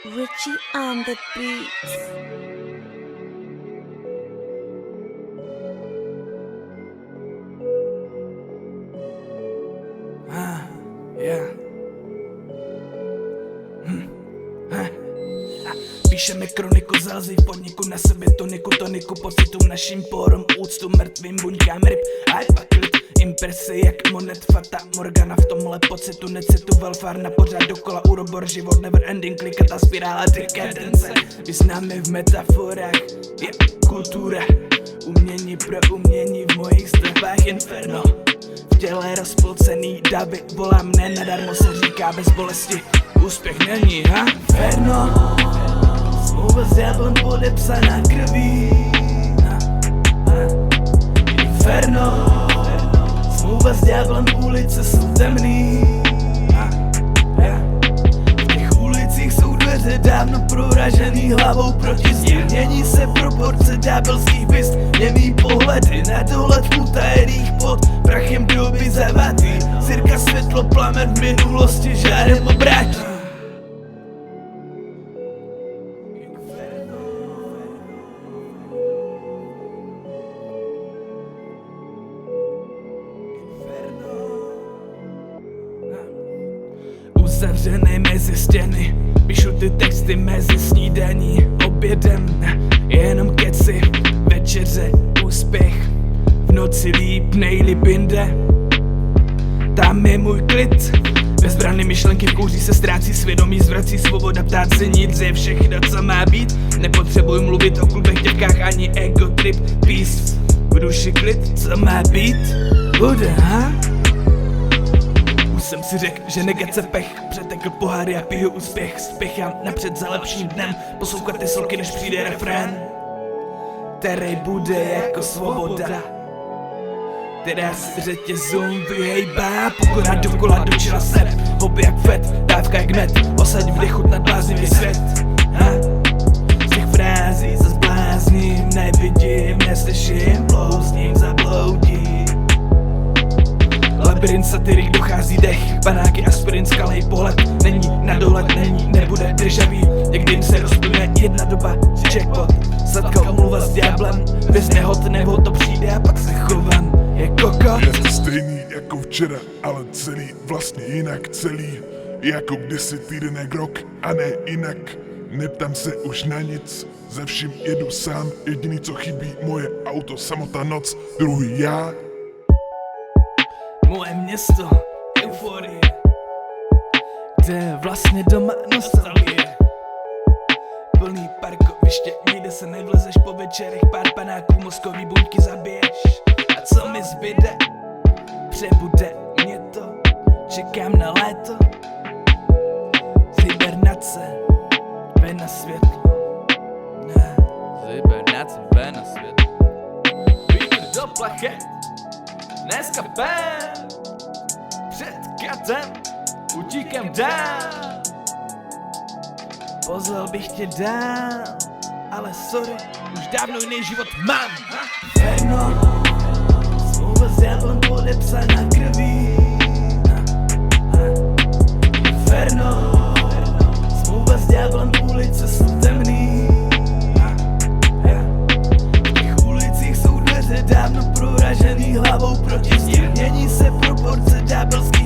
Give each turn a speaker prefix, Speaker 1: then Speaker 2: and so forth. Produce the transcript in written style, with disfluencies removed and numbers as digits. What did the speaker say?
Speaker 1: Richie on the beats.
Speaker 2: Píšeme kroniku, zalezí v podniku, na sebe toniku, pocitům našim porom, úctu mrtvým buňkám ryb, hype a klid, impresy jak monet, fata, Morgana v tomhle pocitu, necitu, welfare na pořád dokola, urobor, život, never ending, klikatá spirála, dekadence, vyznáme v metaforách, je kultura, umění pro umění v mojich stopách, inferno. V těle rozpolcený davy, volám ne, nadarmo se říká bez bolesti, úspěch není, ha? Inferno. Smlouva s ďáblem podepsaná krví. Inferno. Smlouva s ďáblem, ulice jsou temný. V těch ulicích jsou dveře dávno proražený hlavou proti zdi. Mění se proporce ďábelských byst, němý pohledy na dohled utajených pod prachem doby zavatý. Cirka světlo plamen v minulosti žárem obrátí. Uzavřené mezi stěny, píšu ty texty mezi snídaní, obědem, jenom keci, večeře, úspěch, v noci líp, nejlíp jinde, tam je můj klid, bezbranné myšlenky v kouří se ztrácí svědomí, zvrací svoboda ptát se nic, je všechno co má být, nepotřebuji mluvit o klubech, děvkách ani ego trip, peace, v duši klid, co má být, bude, ha? Jsem si řekl, že negace pech, přetekl poháry a piju úspěch, spěchám napřed za lepším dnem, poslouchat ty solky, než přijde refrén, který bude jako svoboda, která si řetězům vyhejbá, pokora dokola dočila sep, hobby jak fet, dávka jak med, osaď vdechut nad bláznivý svět, ha? Z těch frází se zblázním, nevidím, neslyším, blouzním, zabloudím. Labirint satirik, dochází dech, panáky, aspirin, skalej pohled, není na dohled, není, nebude deja vu, někdy jim se rozplyne jedna doba, jackpot, sladká omluva s ďáblem, bez nehod nebo to přijde a pak se chovám, je koko.
Speaker 3: Je to stejný jako včera, ale celý vlastně jinak, celý jako kdysi týden jak rok a ne jinak, neptám se už na nic, ze vším jedu sám, jediný co chybí moje auto, samotná noc, druhý já.
Speaker 2: Moje město, euforie, kde vlastně doma nostalgie. Plný parkoviště, nikde se nevlezeš po večerech, pár panáků, mozkový buňky zabiješ. A co mi zbyde? Přebude mě to, čekám na léto. Z hibernace, ven na světlo. Ne.
Speaker 4: Z hibernace, ven na světlo.
Speaker 2: Vítr do plachet, dneska ven. Před katem utíkám dál. Pozval bych tě dál, ale sorry, už dávno jiný život mám. Inferno, smlouva s ďáblem podepsaná krví. Inferno, smlouva s ďáblem, ulice jsou temný. V těch ulicích jsou dveře dávno proražený hlavou proti zdi. Mění se proporce ďábelských